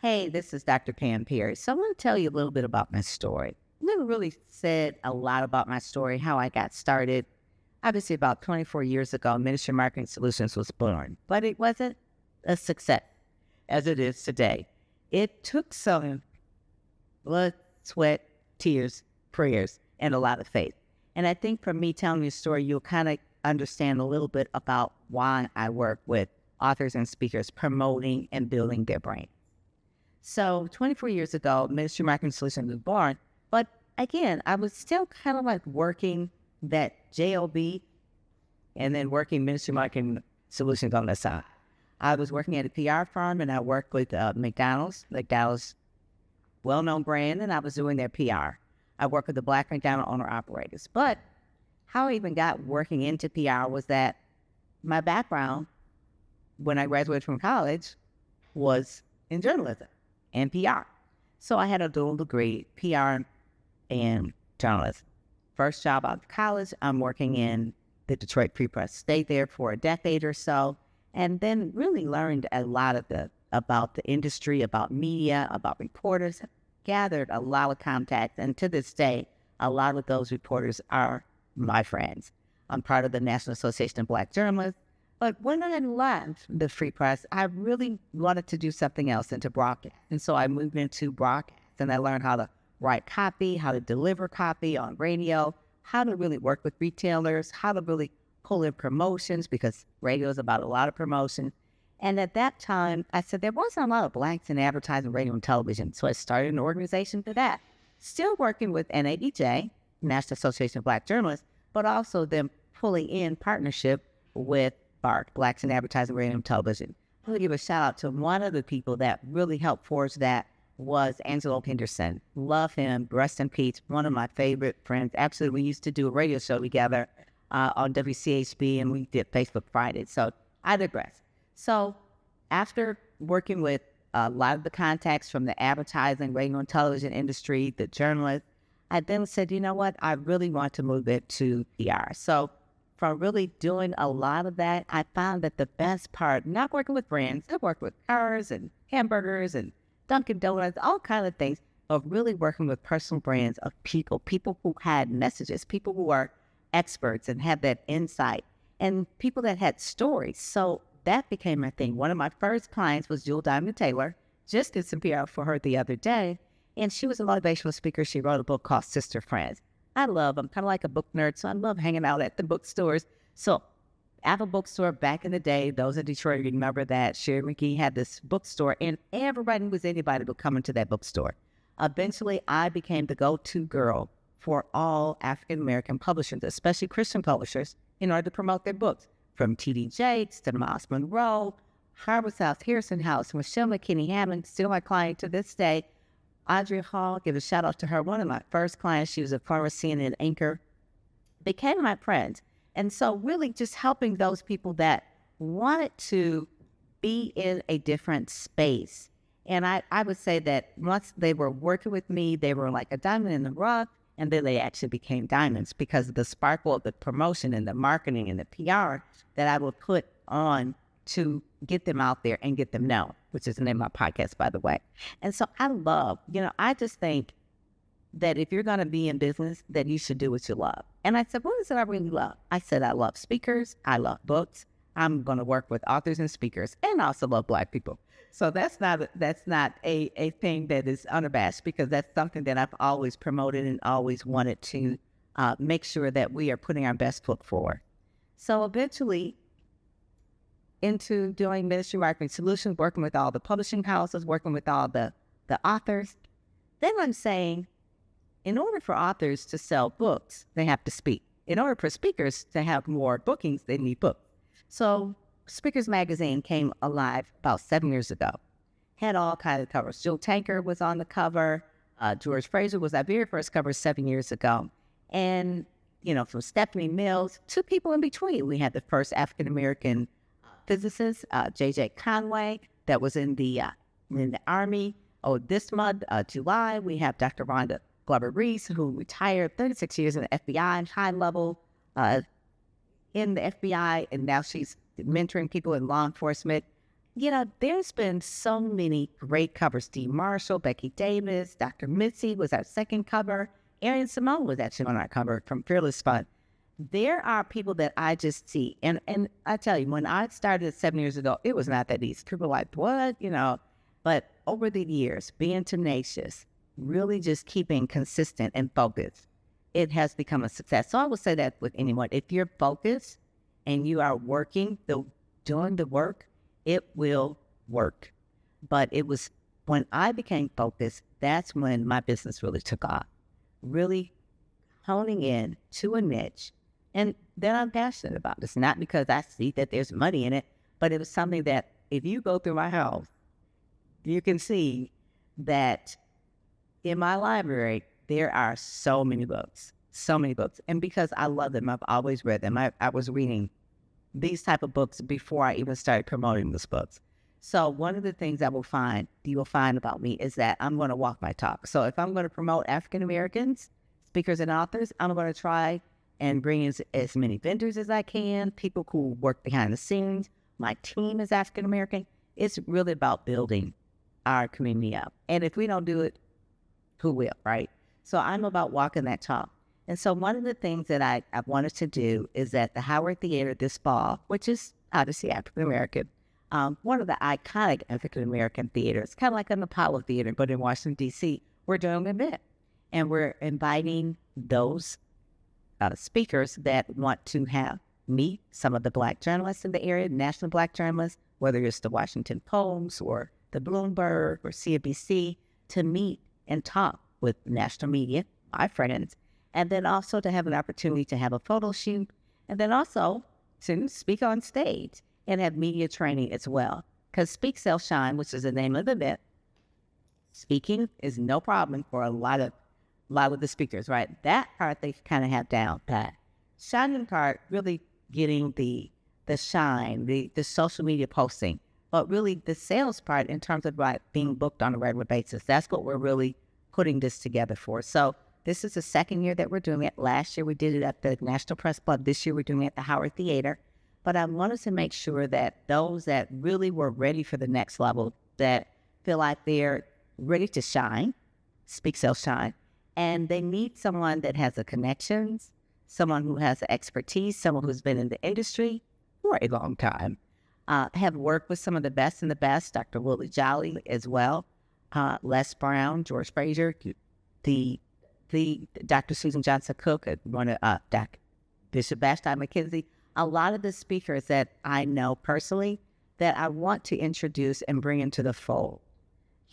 Hey, this is Dr. Pam Perry. So I'm going to tell you a little bit about my story. I never really said a lot about my story, how I got started. Obviously, about 24 years ago, Ministry Marketing Solutions was born, but it wasn't a success as it is today. It took some blood, sweat, tears, prayers, and a lot of faith. And I think for me telling you a story, you'll kind of understand a little bit about why I work with authors and speakers promoting and building their brand. So 24 years ago, Ministry Marketing Solutions was born. But again, I was still kind of like working that JOB and then working Ministry Marketing Solutions on the side. I was working at a PR firm and I worked with McDonald's, well-known brand, and I was doing their PR. I worked with the Black McDonald owner-operators. But how I even got working into PR was that my background when I graduated from college was in journalism and PR. So I had a dual degree, PR and journalism. First job out of college, I'm working in the Detroit Free Press. Stayed there for a decade or so, and then really learned a lot about the industry, about media, about reporters, gathered a lot of contacts, and to this day, a lot of those reporters are my friends. I'm part of the National Association of Black Journalists, but when I left the Free Press, I really wanted to do something else into broadcast. And so I moved into broadcast and I learned how to write copy, how to deliver copy on radio, how to really work with retailers, how to really pull in promotions because radio is about a lot of promotion. And at that time, I said there wasn't a lot of blacks in advertising, radio, and television. So I started an organization for that. Still working with NABJ, National Association of Black Journalists, but also them pulling in partnership with BART, Blacks in Advertising, Radio, and Television. I want to give a shout out to one of the people that really helped forge that was Angelo Henderson. Love him, rest in peace, one of my favorite friends. Actually, we used to do a radio show together on WCHB, and we did Facebook Friday. So I digress. So after working with a lot of the contacts from the advertising, radio, and television industry, the journalists, I then said, you know what, I really want to move it to PR. So from really doing a lot of that, I found that the best part, not working with brands, I worked with cars and hamburgers and Dunkin' Donuts, all kinds of things, but really working with personal brands of people who had messages, people who are experts and have that insight, and people that had stories. So that became my thing. One of my first clients was Jewel Diamond Taylor. Just did some PR for her the other day, and she was a motivational speaker. She wrote a book called Sister Friends. I'm kind of like a book nerd, so I love hanging out at the bookstores. So at a bookstore back in the day, those in Detroit remember that Sherry McGee had this bookstore, and everybody was anybody would come into that bookstore. Eventually, I became the go-to girl for all African-American publishers, especially Christian publishers, in order to promote their books. From T.D. Jakes to Miles Monroe, Harvard South, Harrison House, Michelle McKinney Hammond, still my client to this day. Audrey Hall, give a shout out to her, one of my first clients. She was a former CNN anchor, became my friend. And so really just helping those people that wanted to be in a different space. And I would say that once they were working with me, they were like a diamond in the rough, and then they actually became diamonds because of the sparkle of the promotion and the marketing and the PR that I would put on to get them out there and get them known, which is the name of my podcast, by the way. And so I just think that if you're going to be in business, that you should do what you love. And I said, what is it I really love? I said, I love speakers. I love books. I'm going to work with authors and speakers, and I also love Black people. So that's not a thing that is unabashed, because that's something that I've always promoted and always wanted to make sure that we are putting our best foot forward. So eventually, into doing Ministry Marketing Solutions, working with all the publishing houses, working with all the authors. Then I'm saying, in order for authors to sell books, they have to speak. In order for speakers to have more bookings, they need books. So Speakers Magazine came alive about 7 years ago. Had all kinds of covers. Jill Tanker was on the cover. George Fraser was our very first cover 7 years ago. And, from Stephanie Mills to people in between. We had the first African-American physicist, J.J. Conway, that was in the Army. This month, July, we have Dr. Rhonda Glover Reese, who retired 36 years in the FBI, high level in the FBI, and now she's mentoring people in law enforcement. There's been so many great covers. Steve Marshall, Becky Davis, Dr. Mitzi was our second cover. Arian Simone was actually on our cover from Fearless Fun. There are people that I just see. And I tell you, when I started 7 years ago, it was not that easy. People were like, what? But over the years, being tenacious, really just keeping consistent and focused, it has become a success. So I would say that with anyone, if you're focused and you are doing the work, it will work. But it was when I became focused, that's when my business really took off. Really honing in to a niche. And that I'm passionate about. It's not because I see that there's money in it, but it was something that if you go through my house, you can see that in my library, there are so many books. And because I love them, I've always read them. I was reading these type of books before I even started promoting those books. So one of the things you will find about me is that I'm going to walk my talk. So if I'm going to promote African Americans, speakers and authors, I'm going to try and bring in as many vendors as I can, people who work behind the scenes. My team is African American. It's really about building our community up. And if we don't do it, who will, right? So I'm about walking that talk. And so one of the things that I wanted to do is at the Howard Theater this fall, which is obviously African American, one of the iconic African American theaters, kind of like an Apollo Theater, but in Washington, D.C., we're doing an event. And we're inviting those speakers that want to meet some of the Black journalists in the area, national Black journalists, whether it's the Washington Post or the Bloomberg or CNBC, to meet and talk with national media, my friends, and then also to have an opportunity to have a photo shoot, and then also to speak on stage and have media training as well. Because Speak, Sell, Shine, which is the name of the event, speaking is no problem for a lot of the speakers, right? That part they kind of have down pat. Shining part, really getting the shine, the social media posting, but really the sales part in terms of being booked on a regular basis. That's what we're really putting this together for. So this is the second year that we're doing it. Last year we did it at the National Press Club. This year we're doing it at the Howard Theater. But I wanted to make sure that those that really were ready for the next level, that feel like they're ready to shine, speak, sell, shine, and they need someone that has the connections, someone who has the expertise, someone who's been in the industry for a long time, have worked with some of the best in the best, Dr. Willie Jolly as well, Les Brown, George Frazier, the Dr. Susan Johnson Cook, one of Bishop Vashti McKenzie, a lot of the speakers that I know personally that I want to introduce and bring into the fold.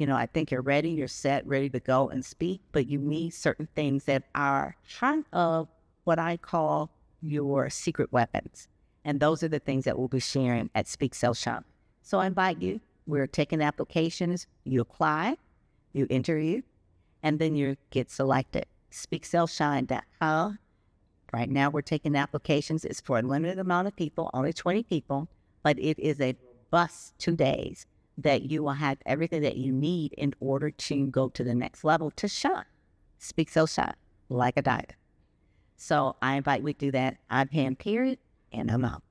I think you're ready, you're set, ready to go and speak, but you need certain things that are part of what I call your secret weapons. And those are the things that we'll be sharing at Speak, Sell, Shine. So I invite you. We're taking applications. You apply, you interview, and then you get selected. SpeakSellShine.com. Right now we're taking applications. It's for a limited amount of people, only 20 people, but it is a robust 2 days that you will have everything that you need in order to go to the next level to shine. Speak, Sell, Shine, like a diamond. So I invite you to do that. I'm Pam Perry, and I'm out.